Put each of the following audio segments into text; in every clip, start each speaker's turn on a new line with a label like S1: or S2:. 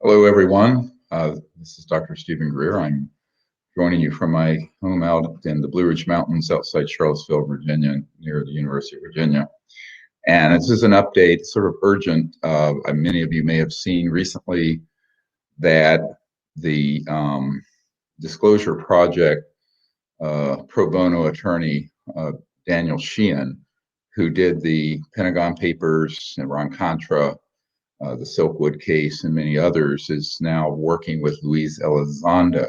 S1: Hello, everyone. This is Dr. Stephen Greer. I'm joining you from my home out in the Blue Ridge Mountains outside Charlottesville, Virginia, near the University of Virginia. And this is an update, sort of urgent. Many of you may have seen recently that the Disclosure Project pro bono attorney, Daniel Sheehan, who did the Pentagon Papers, Iran-Contra, the Silkwood case, and many others, is now working with Luis Elizondo.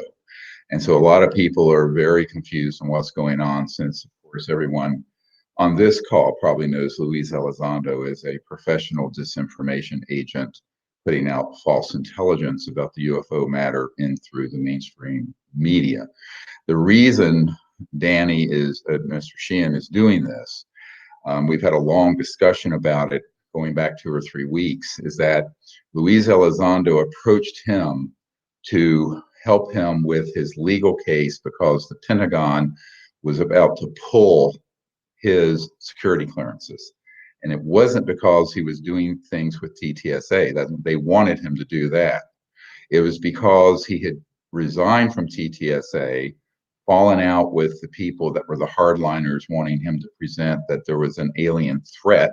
S1: And so a lot of people are very confused on what's going on, since, of course, everyone on this call probably knows Luis Elizondo is a professional disinformation agent putting out false intelligence about the UFO matter in through the mainstream media. The reason Mr. Sheehan is doing this, we've had a long discussion about it going back 2 or 3 weeks, is that Luis Elizondo approached him to help him with his legal case because the Pentagon was about to pull his security clearances. And it wasn't because he was doing things with TTSA, that they wanted him to do that. It was because he had resigned from TTSA, fallen out with the people that were the hardliners wanting him to present that there was an alien threat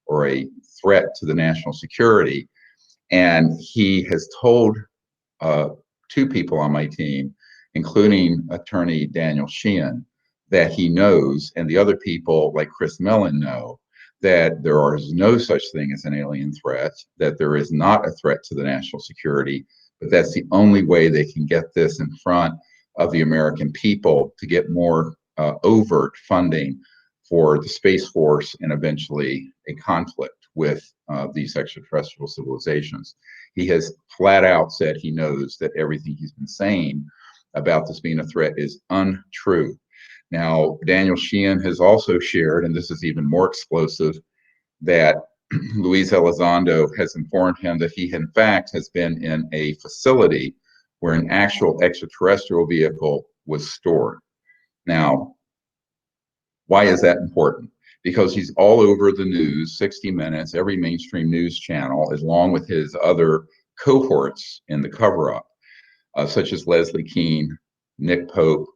S1: or a threat to the national security. And he has told 2 people on my team, including attorney Daniel Sheehan, that he knows, and the other people like Chris Mellon know, that there is no such thing as an alien threat, that there is not a threat to the national security, but that's the only way they can get this in front of the American people to get more overt funding for the Space Force and eventually a conflict with these extraterrestrial civilizations. He has flat out said he knows that everything he's been saying about this being a threat is untrue. Now, Daniel Sheehan has also shared, and this is even more explosive, that Luis Elizondo has informed him that he, in fact, has been in a facility where an actual extraterrestrial vehicle was stored. Now, why is that important? Because he's all over the news, 60 Minutes, every mainstream news channel, along with his other cohorts in the cover-up, such as Leslie Kean, Nick Pope,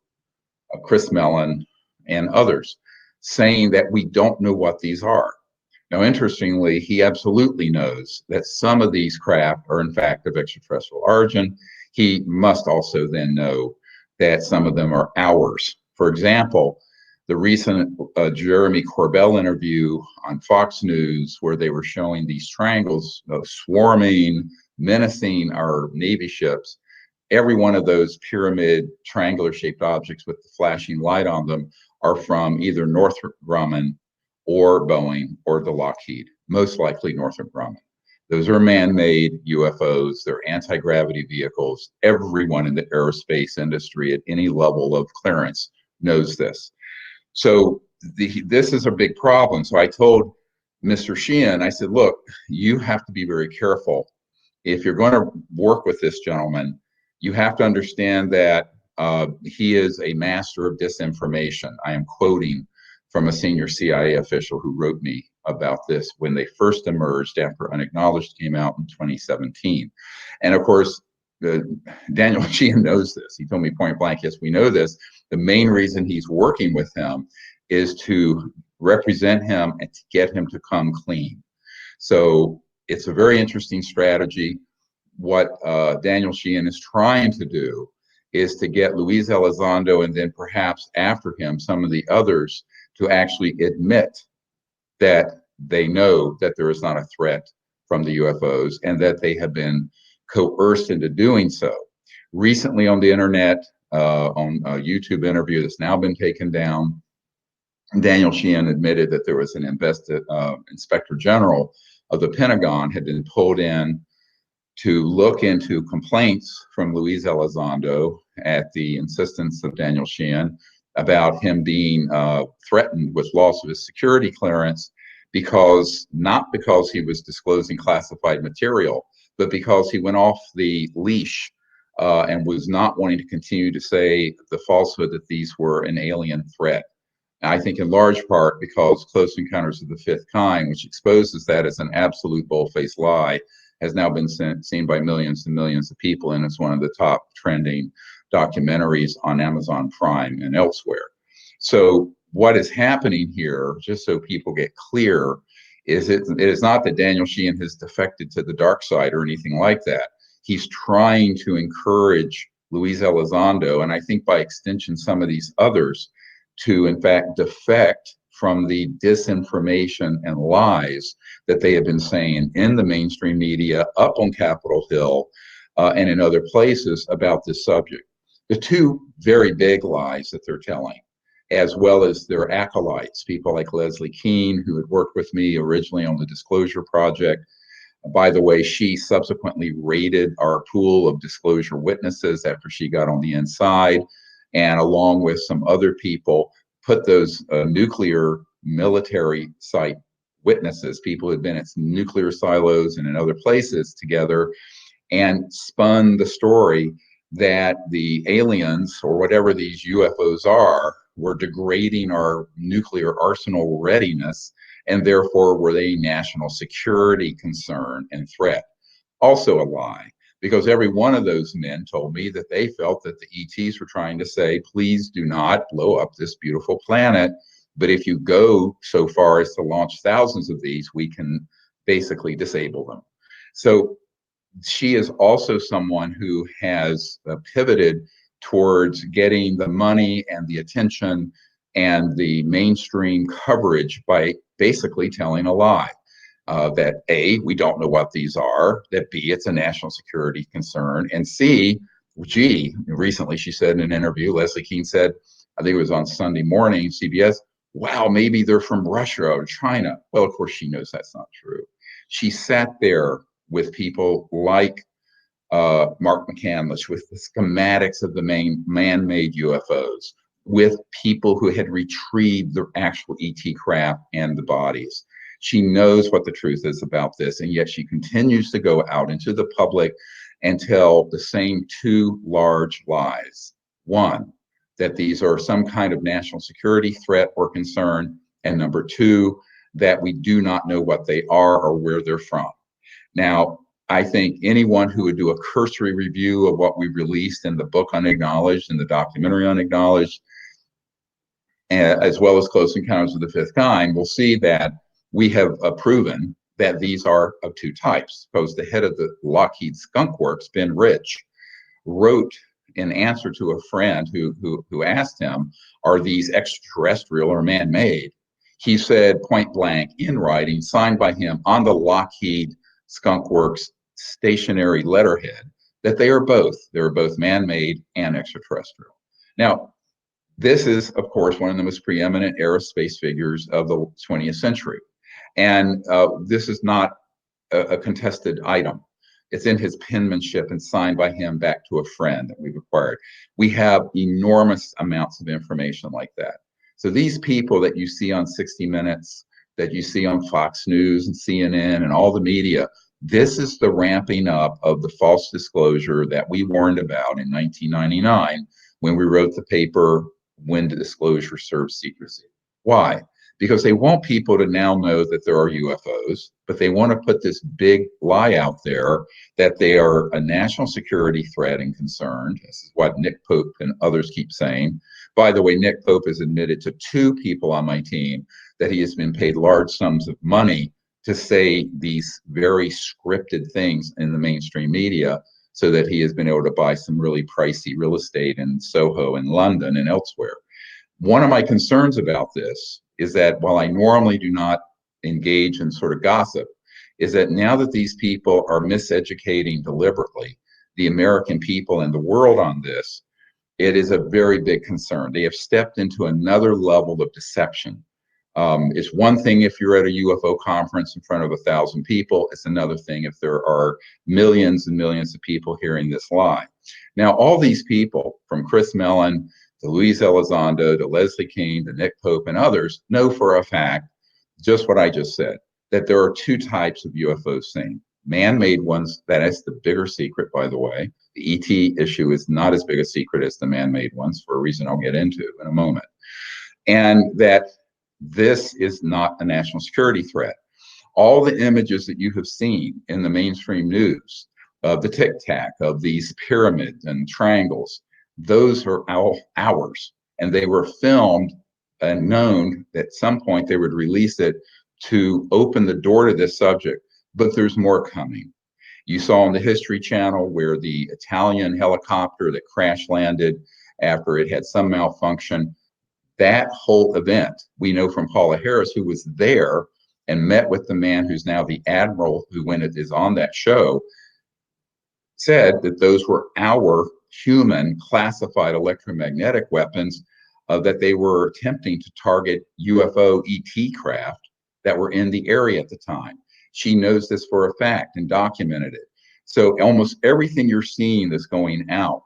S1: Chris Mellon, and others, saying that we don't know what these are. Now, interestingly, he absolutely knows that some of these craft are in fact of extraterrestrial origin. He must also then know that some of them are ours. For example, the recent Jeremy Corbell interview on Fox News, where they were showing these triangles swarming, menacing our Navy ships. Every one of those pyramid triangular shaped objects with the flashing light on them are from either Northrop Grumman or Boeing or the Lockheed, most likely Northrop Grumman. Those are man-made UFOs. They're anti-gravity vehicles. Everyone in the aerospace industry at any level of clearance knows this. So this is a big problem. So I told Mr. Sheehan, I said, look, you have to be very careful. If you're going to work with this gentleman, you have to understand that he is a master of disinformation. I am quoting from a senior CIA official who wrote me about this when they first emerged after Unacknowledged came out in 2017. And of course, Daniel Sheehan knows this. He told me point blank, yes, we know this. The main reason he's working with him is to represent him and to get him to come clean. So it's a very interesting strategy. What Daniel Sheehan is trying to do is to get Luis Elizondo, and then perhaps after him, some of the others, to actually admit that they know that there is not a threat from the UFOs and that they have been coerced into doing so. Recently on the internet, on a YouTube interview that's now been taken down, Daniel Sheehan admitted that there was an Inspector General of the Pentagon had been pulled in to look into complaints from Luis Elizondo at the insistence of Daniel Sheehan about him being threatened with loss of his security clearance not because he was disclosing classified material, but because he went off the leash and was not wanting to continue to say the falsehood that these were an alien threat. And I think in large part because Close Encounters of the Fifth Kind, which exposes that as an absolute bull-faced lie, has now been seen by millions and millions of people, and it's one of the top trending documentaries on Amazon Prime and elsewhere. So what is happening here, just so people get clear, is it is not that Daniel Sheehan has defected to the dark side or anything like that. He's trying to encourage Luis Elizondo, and I think by extension some of these others, to in fact defect from the disinformation and lies that they have been saying in the mainstream media, up on Capitol Hill, and in other places about this subject. The two very big lies that they're telling, as well as their acolytes, people like Leslie Kean, who had worked with me originally on the Disclosure Project. By the way, she subsequently raided our pool of disclosure witnesses after she got on the inside, and along with some other people, put those nuclear military site witnesses, people who had been at nuclear silos and in other places together, and spun the story that the aliens, or whatever these UFOs are, were degrading our nuclear arsenal readiness, and therefore were they a national security concern and threat. Also a lie, because every one of those men told me that they felt that the ETs were trying to say, please do not blow up this beautiful planet, but if you go so far as to launch thousands of these, we can basically disable them. So she is also someone who has pivoted towards getting the money and the attention and the mainstream coverage by basically telling a lie. That A, we don't know what these are, that B, it's a national security concern, and C, G, recently she said in an interview, Leslie Kean said, I think it was on Sunday morning, CBS, wow, maybe they're from Russia or China. Well, of course she knows that's not true. She sat there with people like Mark McCandless, with the schematics of the main man-made UFOs, with people who had retrieved the actual ET craft and the bodies. She knows what the truth is about this, and yet she continues to go out into the public and tell the same two large lies. One, that these are some kind of national security threat or concern, and number two, that we do not know what they are or where they're from. Now, I think anyone who would do a cursory review of what we released in the book Unacknowledged and the documentary Unacknowledged, as well as Close Encounters of the Fifth Kind, will see that we have proven that these are of two types. Suppose the head of the Lockheed Skunk Works, Ben Rich, wrote in answer to a friend who asked him, are these extraterrestrial or man-made? He said point blank in writing, signed by him on the Lockheed Skunk Works stationary letterhead, that they are both. They're both man-made and extraterrestrial. Now, this is, of course, one of the most preeminent aerospace figures of the 20th century. And this is not a contested item. It's in his penmanship and signed by him back to a friend that we've acquired. We have enormous amounts of information like that. So these people that you see on 60 Minutes, that you see on Fox News and CNN and all the media, this is the ramping up of the false disclosure that we warned about in 1999 when we wrote the paper, When Disclosure Serves Secrecy. Why? Because they want people to now know that there are UFOs, but they want to put this big lie out there that they are a national security threat and concern. This is what Nick Pope and others keep saying. By the way, Nick Pope has admitted to two people on my team that he has been paid large sums of money to say these very scripted things in the mainstream media, so that he has been able to buy some really pricey real estate in Soho and London and elsewhere. One of my concerns about this is that while I normally do not engage in sort of gossip, is that now that these people are miseducating deliberately the American people and the world on this, it is a very big concern. They have stepped into another level of deception. It's one thing if you're at a UFO conference in front of 1,000 people. It's another thing if there are millions and millions of people hearing this lie. Now, all these people, from Chris Mellon to Luis Elizondo to Leslie Kean to Nick Pope and others, know for a fact just what I just said, that there are two types of UFOs seen. Man-made ones, that is the bigger secret, by the way. The ET issue is not as big a secret as the man-made ones, for a reason I'll get into in a moment. And that this is not a national security threat. All the images that you have seen in the mainstream news of the Tic Tac, of these pyramids and triangles, those are ours. And they were filmed and known at some point they would release it to open the door to this subject. But there's more coming. You saw on the History Channel where the Italian helicopter that crash landed after it had some malfunction, that whole event, we know from Paula Harris, who was there and met with the man who's now the admiral who is on that show, said that those were our human classified electromagnetic weapons that they were attempting to target UFO ET craft that were in the area at the time. She knows this for a fact and documented it. So almost everything you're seeing that's going out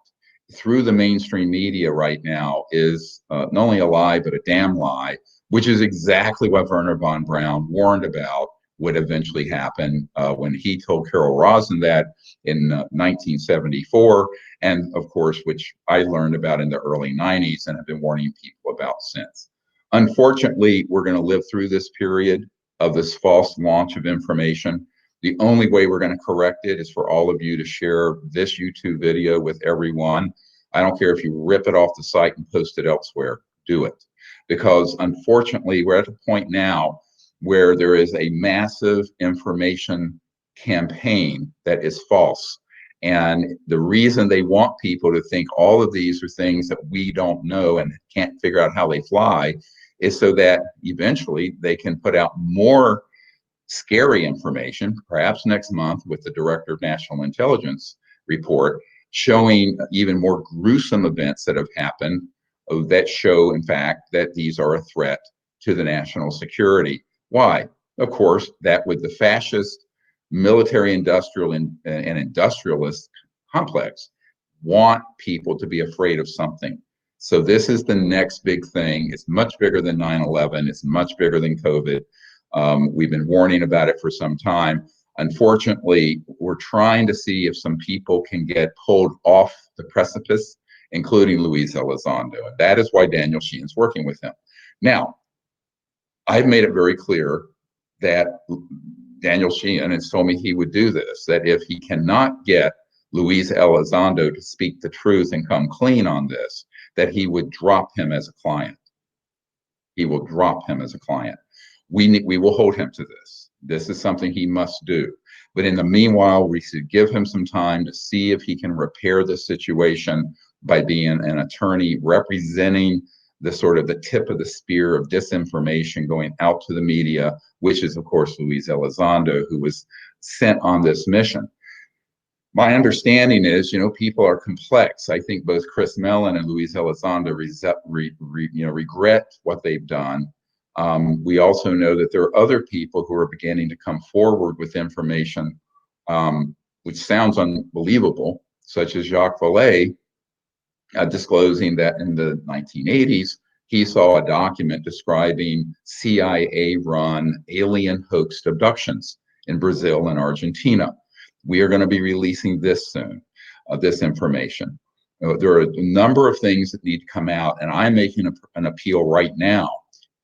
S1: through the mainstream media right now is not only a lie, but a damn lie, which is exactly what Wernher von Braun warned about would eventually happen when he told Carol Rosin that in 1974, and of course, which I learned about in the early 90s and have been warning people about since. Unfortunately, we're going to live through this period of this false launch of information. The only way we're going to correct it is for all of you to share this YouTube video with everyone. I don't care if you rip it off the site and post it elsewhere, do it. Because unfortunately, we're at a point now where there is a massive information campaign that is false. And the reason they want people to think all of these are things that we don't know and can't figure out how they fly is so that eventually they can put out more scary information, perhaps next month with the Director of National Intelligence report, showing even more gruesome events that have happened that show, in fact, that these are a threat to the national security. Why? Of course, that with the fascist military industrial and industrialist complex want people to be afraid of something. So this is the next big thing. It's much bigger than 9/11. It's much bigger than COVID. We've been warning about it for some time. Unfortunately, we're trying to see if some people can get pulled off the precipice, including Luis Elizondo. And that is why Daniel Sheehan's working with him. Now, I've made it very clear that Daniel Sheehan has told me he would do this, that if he cannot get Luis Elizondo to speak the truth and come clean on this, that he would drop him as a client. He will drop him as a client. We will hold him to this. This is something he must do. But in the meanwhile, we should give him some time to see if he can repair the situation by being an attorney representing the sort of the tip of the spear of disinformation going out to the media, which is, of course, Luis Elizondo, who was sent on this mission. My understanding is, people are complex. I think both Chris Mellon and Luis Elizondo regret what they've done. We also know that there are other people who are beginning to come forward with information, which sounds unbelievable, such as Jacques Vallée, disclosing that in the 1980s, he saw a document describing CIA-run alien hoax abductions in Brazil and Argentina. We are going to be releasing this soon, this information. There are a number of things that need to come out, and I'm making an appeal right now.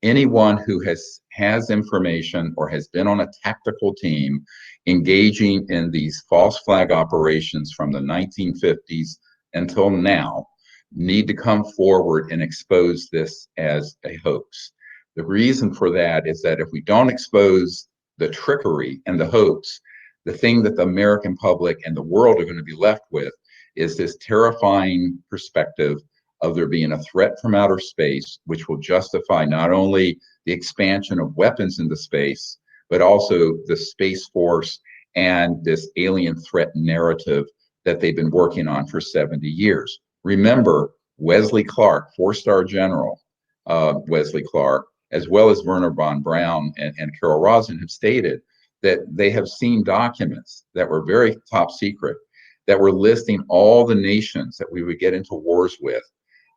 S1: Anyone who has information or has been on a tactical team engaging in these false flag operations from the 1950s until now need to come forward and expose this as a hoax. The reason for that is that if we don't expose the trickery and the hoax, the thing that the American public and the world are going to be left with is this terrifying perspective of there being a threat from outer space, which will justify not only the expansion of weapons into space, but also the Space Force and this alien threat narrative that they've been working on for 70 years. Remember, Wesley Clark, four-star general Wesley Clark, as well as Wernher von Braun and Carol Rosin have stated that they have seen documents that were very top secret that were listing all the nations that we would get into wars with,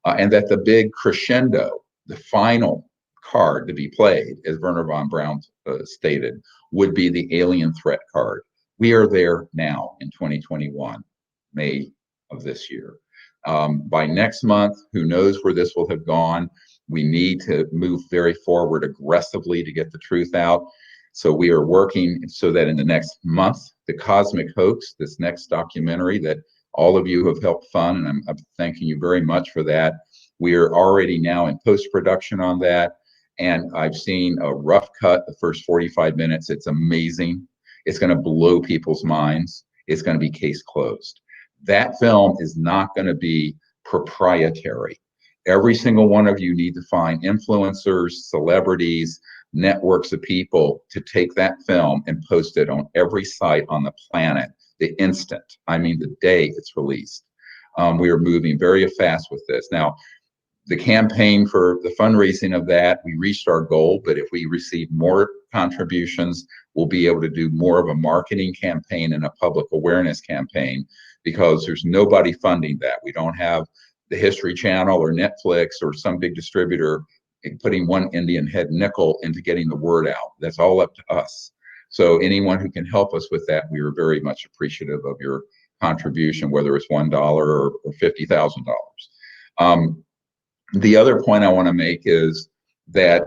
S1: and that the big crescendo, the final card to be played, as Wernher von Braun stated, would be the alien threat card. We are there now in 2021, May of this year. By next month, who knows where this will have gone. We need to move very forward aggressively to get the truth out. So we are working so that in the next month, The Cosmic Hoax, this next documentary that all of you have helped fund, and I'm thanking you very much for that. We are already now in post-production on that, and I've seen a rough cut, the first 45 minutes. It's amazing. It's going to blow people's minds. It's going to be case closed. That film is not going to be proprietary. Every single one of you need to find influencers, celebrities, networks of people to take that film and post it on every site on the planet the instant, I mean the day it's released. We are moving very fast with this. Now, the campaign for the fundraising of that, we reached our goal, but if we receive more contributions, we'll be able to do more of a marketing campaign and a public awareness campaign, because there's nobody funding that. We don't have the History Channel or Netflix or some big distributor putting one Indian head nickel into getting the word out. That's all up to us. So anyone who can help us with that, we are very much appreciative of your contribution, whether it's $1 or $50,000. The other point I want to make is that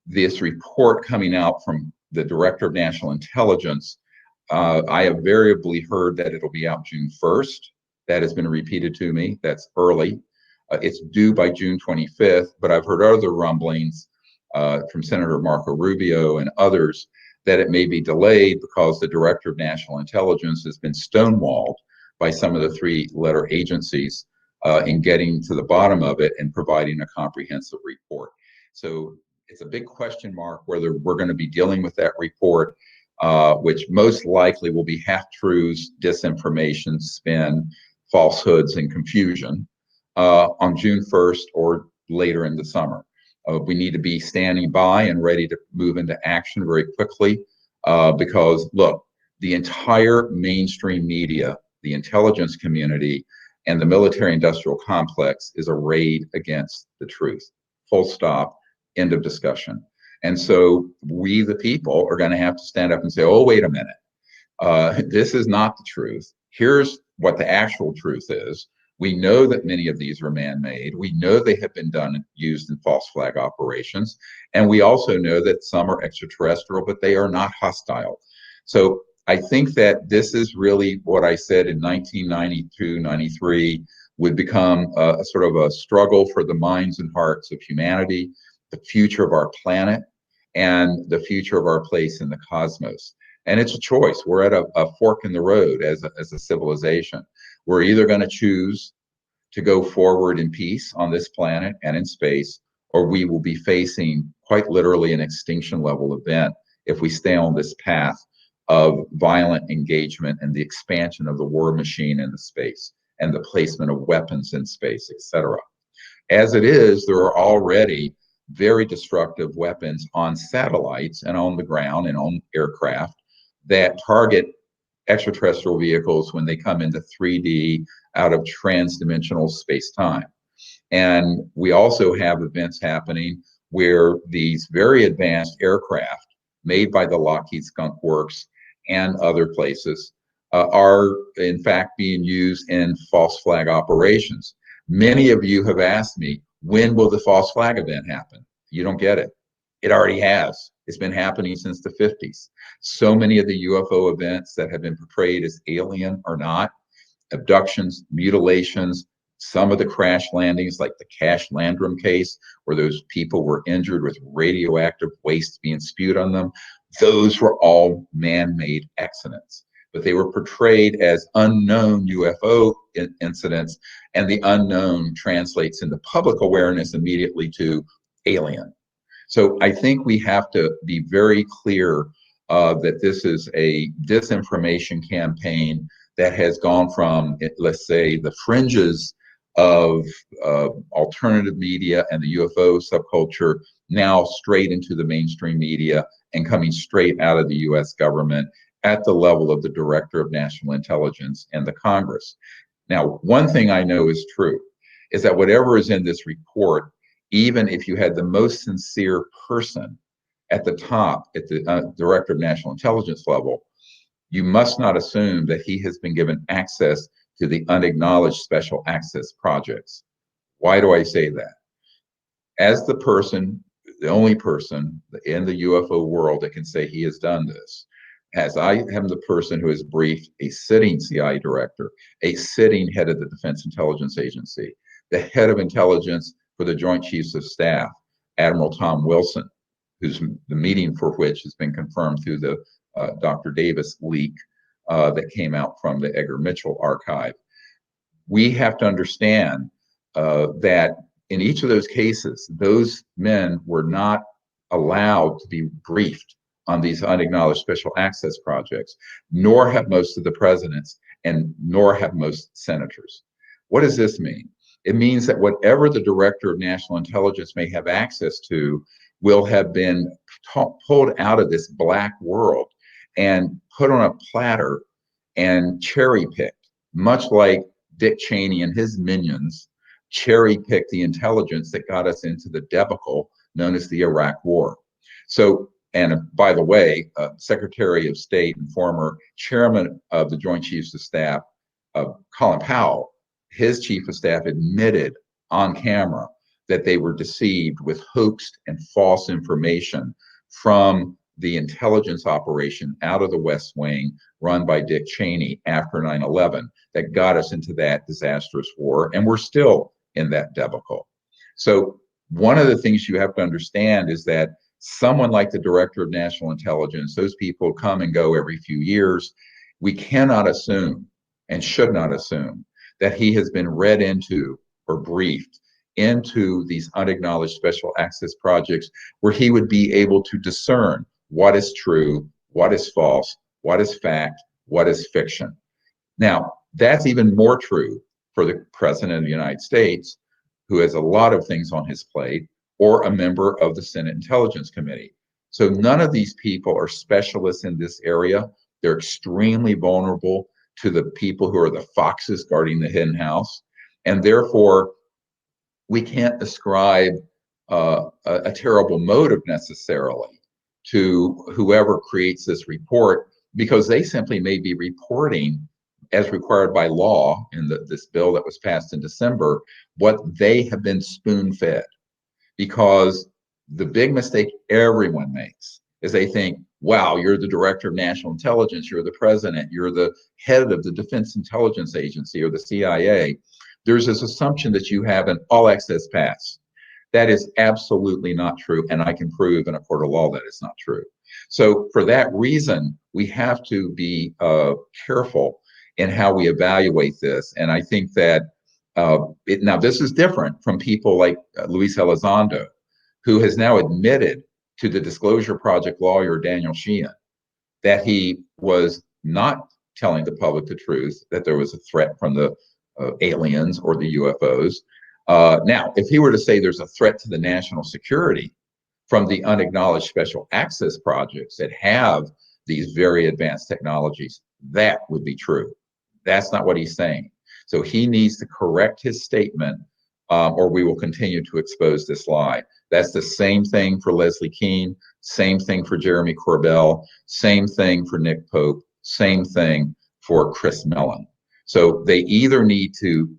S1: this report coming out from the Director of National Intelligence, I have variably heard that it'll be out June 1st. That has been repeated to me. That's early. It's due by June 25th, but I've heard other rumblings from Senator Marco Rubio and others that it may be delayed because the Director of National Intelligence has been stonewalled by some of the three-letter agencies in getting to the bottom of it and providing a comprehensive report. So it's a big question mark whether we're going to be dealing with that report, which most likely will be half-truths, disinformation, spin, falsehoods, and confusion on June 1st or later in the summer. We need to be standing by and ready to move into action very quickly because, look, the entire mainstream media, the intelligence community, and the military-industrial complex is arrayed against the truth. Full stop, end of discussion. And so we, the people, are going to have to stand up and say, oh, wait a minute. This is not the truth. Here's what the actual truth is. We know that many of these are man-made. We know they have been used in false flag operations. And we also know that some are extraterrestrial, but they are not hostile. So I think that this is really what I said in 1992, 93 would become a sort of a struggle for the minds and hearts of humanity, the future of our planet, and the future of our place in the cosmos. And it's a choice. We're at a fork in the road as a civilization. We're either going to choose to go forward in peace on this planet and in space, or we will be facing quite literally an extinction level event if we stay on this path of violent engagement and the expansion of the war machine in the space and the placement of weapons in space, etc. As it is, there are already very destructive weapons on satellites and on the ground and on aircraft that target extraterrestrial vehicles when they come into 3D out of trans-dimensional space-time. And we also have events happening where these very advanced aircraft made by the Lockheed Skunk Works and other places are in fact being used in false flag operations. Many of you have asked me, when will the false flag event happen? You don't get it. It already has. It's been happening since the 50s. So many of the UFO events that have been portrayed as alien or not, abductions, mutilations, some of the crash landings, like the Cash Landrum case, where those people were injured with radioactive waste being spewed on them, those were all man-made accidents. But they were portrayed as unknown UFO incidents, and the unknown translates into public awareness immediately to alien. So I think we have to be very clear that this is a disinformation campaign that has gone from, let's say, the fringes of alternative media and the UFO subculture now straight into the mainstream media and coming straight out of the US government at the level of the Director of National Intelligence and the Congress. Now, one thing I know is true is that whatever is in this report, even if you had the most sincere person at the top, at the Director of National Intelligence level, you must not assume that he has been given access to the unacknowledged special access projects. Why do I say that? As the person the only person in the UFO world that can say he has done this. As I am the person who has briefed a sitting CIA director, a sitting head of the Defense Intelligence Agency, the head of intelligence for the Joint Chiefs of Staff, Admiral Tom Wilson, who's the meeting for which has been confirmed through the Dr. Davis leak that came out from the Edgar Mitchell archive. We have to understand that in each of those cases, those men were not allowed to be briefed on these unacknowledged special access projects, nor have most of the presidents, and nor have most senators. What does this mean? It means that whatever the director of national intelligence may have access to will have been pulled out of this black world and put on a platter and cherry picked, much like Dick Cheney and his minions cherry picked the intelligence that got us into the debacle known as the Iraq War. So, and by the way, Secretary of State and former chairman of the Joint Chiefs of Staff, Colin Powell, his chief of staff admitted on camera that they were deceived with hoaxed and false information from the intelligence operation out of the West Wing run by Dick Cheney after 9/11 that got us into that disastrous war, and we're still in that debacle. So one of the things you have to understand is that someone like the Director of National Intelligence, those people come and go every few years. We cannot assume and should not assume that he has been read into or briefed into these unacknowledged special access projects where he would be able to discern what is true, what is false, what is fact, what is fiction. Now, that's even more true for the President of the United States, who has a lot of things on his plate, or a member of the Senate Intelligence Committee. So none of these people are specialists in this area. They're extremely vulnerable to the people who are the foxes guarding the hen house. And therefore, we can't ascribe a terrible motive necessarily to whoever creates this report, because they simply may be reporting, as required by law in this bill that was passed in December, what they have been spoon-fed. Because the big mistake everyone makes is they think, wow, you're the Director of National Intelligence, you're the president, you're the head of the Defense Intelligence Agency or the CIA. There's this assumption that you have an all-access pass. That is absolutely not true, and I can prove in a court of law that it's not true. So for that reason, we have to be careful in how we evaluate this. And I think that now this is different from people like Luis Elizondo, who has now admitted to the Disclosure Project lawyer, Daniel Sheehan, that he was not telling the public the truth, that there was a threat from the aliens or the UFOs. Now, if he were to say there's a threat to the national security from the unacknowledged special access projects that have these very advanced technologies, that would be true. That's not what he's saying. So he needs to correct his statement, or we will continue to expose this lie. That's the same thing for Leslie Kean, same thing for Jeremy Corbell, same thing for Nick Pope, same thing for Chris Mellon. So they either need to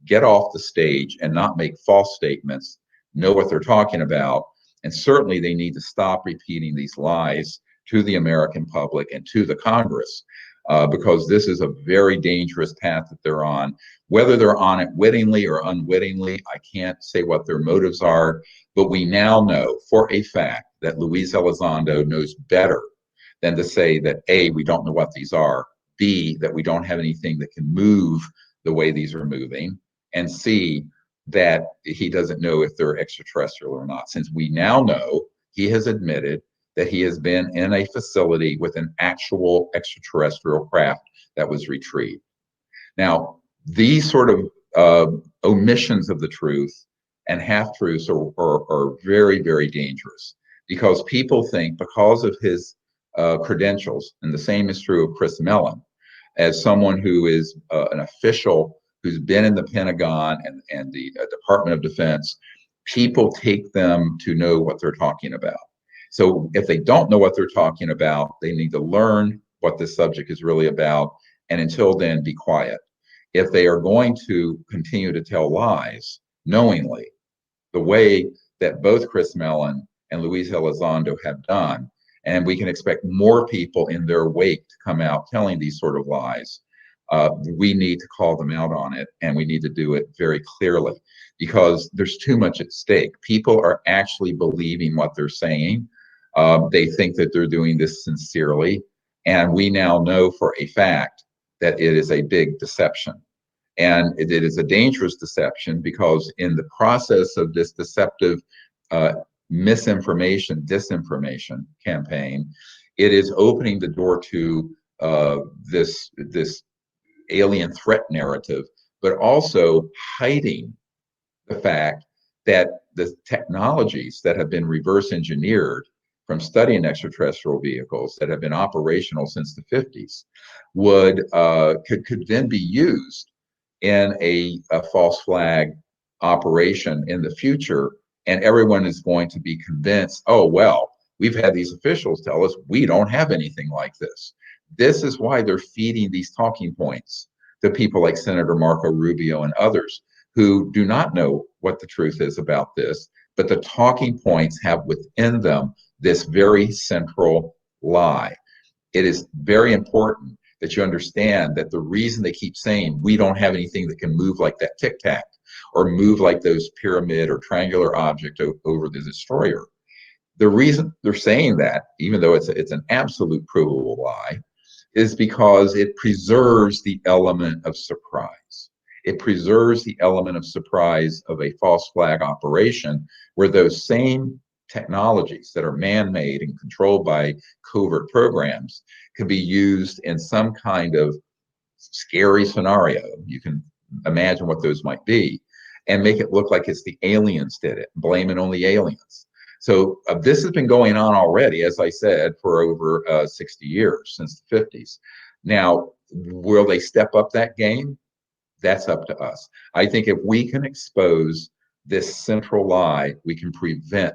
S1: get off the stage and not make false statements, know what they're talking about, and certainly they need to stop repeating these lies to the American public and to the Congress, because this is a very dangerous path that they're on. Whether they're on it wittingly or unwittingly, I can't say what their motives are, but we now know for a fact that Luis Elizondo knows better than to say that A, we don't know what these are, B, that we don't have anything that can move the way these are moving, and C, that he doesn't know if they're extraterrestrial or not. Since we now know, he has admitted that he has been in a facility with an actual extraterrestrial craft that was retrieved. Now, these sort of omissions of the truth and half-truths are very, very dangerous, because people think because of his credentials, and the same is true of Chris Mellon, as someone who is an official who's been in the Pentagon and the Department of Defense, people take them to know what they're talking about. So if they don't know what they're talking about, they need to learn what this subject is really about, and until then, be quiet. If they are going to continue to tell lies knowingly, the way that both Chris Mellon and Luis Elizondo have done. And we can expect more people in their wake to come out telling these sort of lies. We need to call them out on it, and we need to do it very clearly because there's too much at stake. People are actually believing what they're saying. They think that they're doing this sincerely, and we now know for a fact that it is a big deception. And it is a dangerous deception because in the process of this deceptive misinformation, disinformation campaign, it is opening the door to this alien threat narrative, but also hiding the fact that the technologies that have been reverse engineered from studying extraterrestrial vehicles that have been operational since the 50s could then be used in a false flag operation in the future, and everyone is going to be convinced, oh, well, we've had these officials tell us we don't have anything like this. This is why they're feeding these talking points to people like Senator Marco Rubio and others who do not know what the truth is about this, but the talking points have within them this very central lie. It is very important that you understand that the reason they keep saying we don't have anything that can move like that Tic Tac or move like those pyramid or triangular object over the destroyer, the reason they're saying that, even though it's an absolute provable lie, is because it preserves the element of surprise. It preserves the element of surprise of a false flag operation where those same technologies that are man-made and controlled by covert programs can be used in some kind of scary scenario. You can imagine what those might be and make it look like it's the aliens did it, blame it on the aliens. So this has been going on already, as I said, for over 60 years, since the 50s. Now, will they step up that game? That's up to us. I think if we can expose this central lie, we can prevent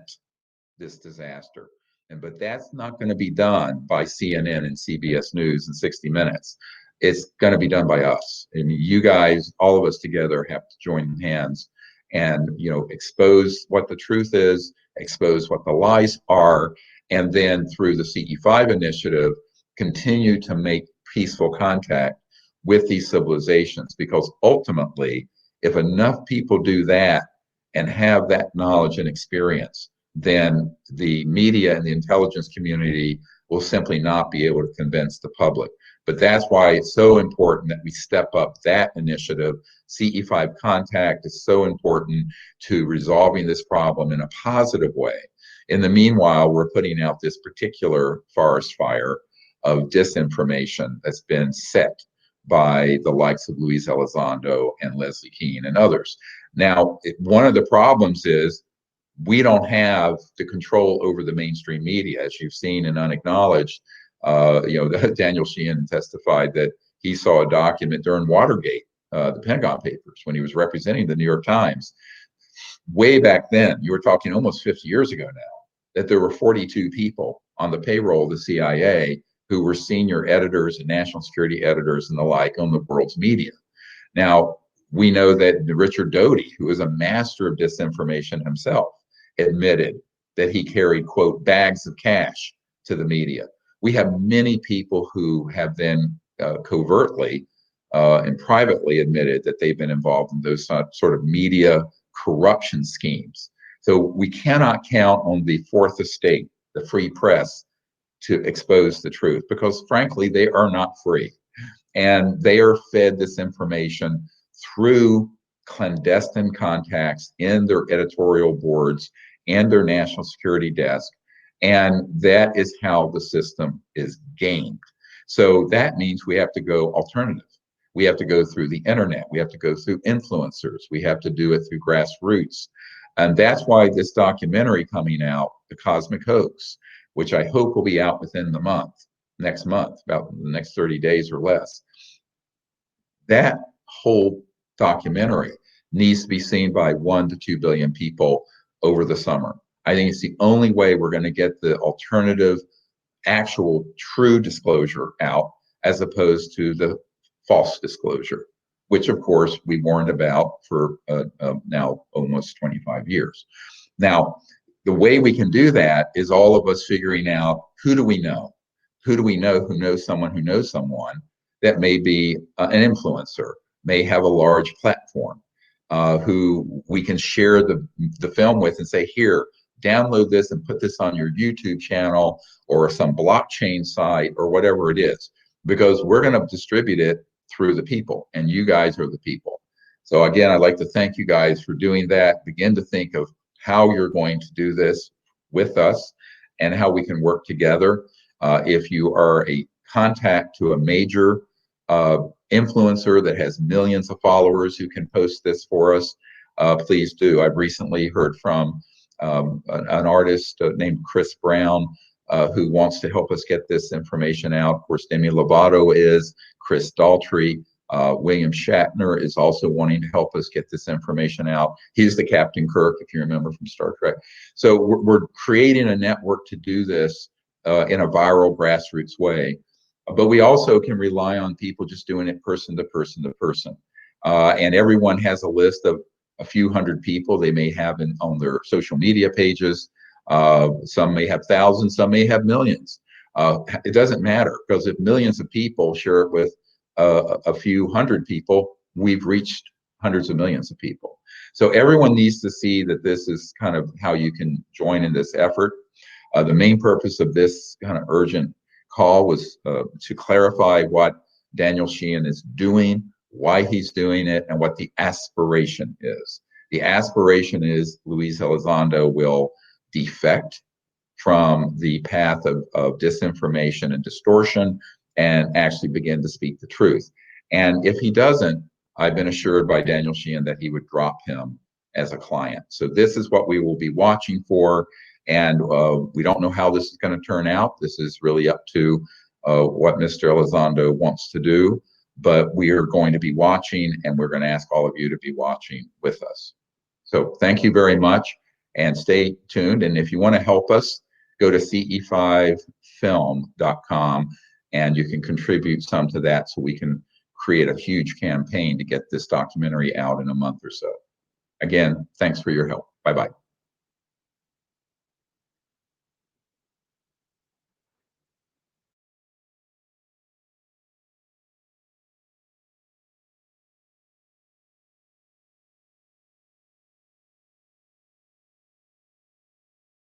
S1: this disaster. But that's not going to be done by CNN and CBS News and 60 Minutes. It's going to be done by us. I mean, you guys, all of us together, have to join hands and expose what the truth is, expose what the lies are, and then through the CE5 initiative, continue to make peaceful contact with these civilizations. Because ultimately, if enough people do that and have that knowledge and experience, then the media and the intelligence community will simply not be able to convince the public. But that's why it's so important that we step up that initiative. CE5 contact is so important to resolving this problem in a positive way. In the meanwhile, we're putting out this particular forest fire of disinformation that's been set by the likes of Luis Elizondo and Leslie Kean and others. Now, one of the problems is we don't have the control over the mainstream media, as you've seen and unacknowledged. Daniel Sheehan testified that he saw a document during Watergate, the Pentagon Papers, when he was representing the New York Times. Way back then, you were talking almost 50 years ago now, that there were 42 people on the payroll of the CIA who were senior editors and national security editors and the like on the world's media. Now, we know that Richard Doty, who is a master of disinformation himself, admitted that he carried, quote, bags of cash to the media. We have many people who have then covertly and privately admitted that they've been involved in those sort of media corruption schemes. So we cannot count on the fourth estate, the free press, to expose the truth, because frankly, they are not free. And they are fed this information through clandestine contacts in their editorial boards and their national security desk. And that is how the system is gamed. So that means we have to go alternative. We have to go through the internet. We have to go through influencers. We have to do it through grassroots. And that's why this documentary coming out, The Cosmic Hoax, which I hope will be out within the next month, about the next 30 days or less. That whole documentary needs to be seen by 1 to 2 billion people over the summer. I think it's the only way we're going to get the alternative, actual, true disclosure out, as opposed to the false disclosure, which of course we warned about for now almost 25 years. Now, the way we can do that is all of us figuring out who do we know? Who do we know who knows someone that may be an influencer, may have a large platform, who we can share the film with and say, here, download this and put this on your YouTube channel or some blockchain site or whatever it is, because we're going to distribute it through the people, and you guys are the people. So again, I'd like to thank you guys for doing that. Begin to think of how you're going to do this with us and how we can work together. If you are a contact to a major influencer that has millions of followers who can post this for us, please do. I've recently heard from an artist named Chris Brown, who wants to help us get this information out. Of course, Demi Lovato is, Chris Daltrey, William Shatner is also wanting to help us get this information out. He's the Captain Kirk, if you remember from Star Trek. So we're creating a network to do this in a viral grassroots way. But we also can rely on people just doing it person to person to person. And everyone has a list of a few hundred people they may have on their social media pages. Some may have thousands, some may have millions. It doesn't matter, because if millions of people share it with a few hundred people, we've reached hundreds of millions of people. So everyone needs to see that this is kind of how you can join in this effort. The main purpose of this kind of urgent call was to clarify what Daniel Sheehan is doing, why he's doing it, and what the aspiration is. The aspiration is Luis Elizondo will defect from the path of disinformation and distortion and actually begin to speak the truth. And if he doesn't, I've been assured by Daniel Sheehan that he would drop him as a client. So this is what we will be watching for. And we don't know how this is going to turn out. This is really up to what Mr. Elizondo wants to do. But we are going to be watching, and we're going to ask all of you to be watching with us. So thank you very much, and stay tuned. And if you want to help us, go to ce5film.com, and you can contribute some to that so we can create a huge campaign to get this documentary out in a month or so. Again, thanks for your help. Bye-bye.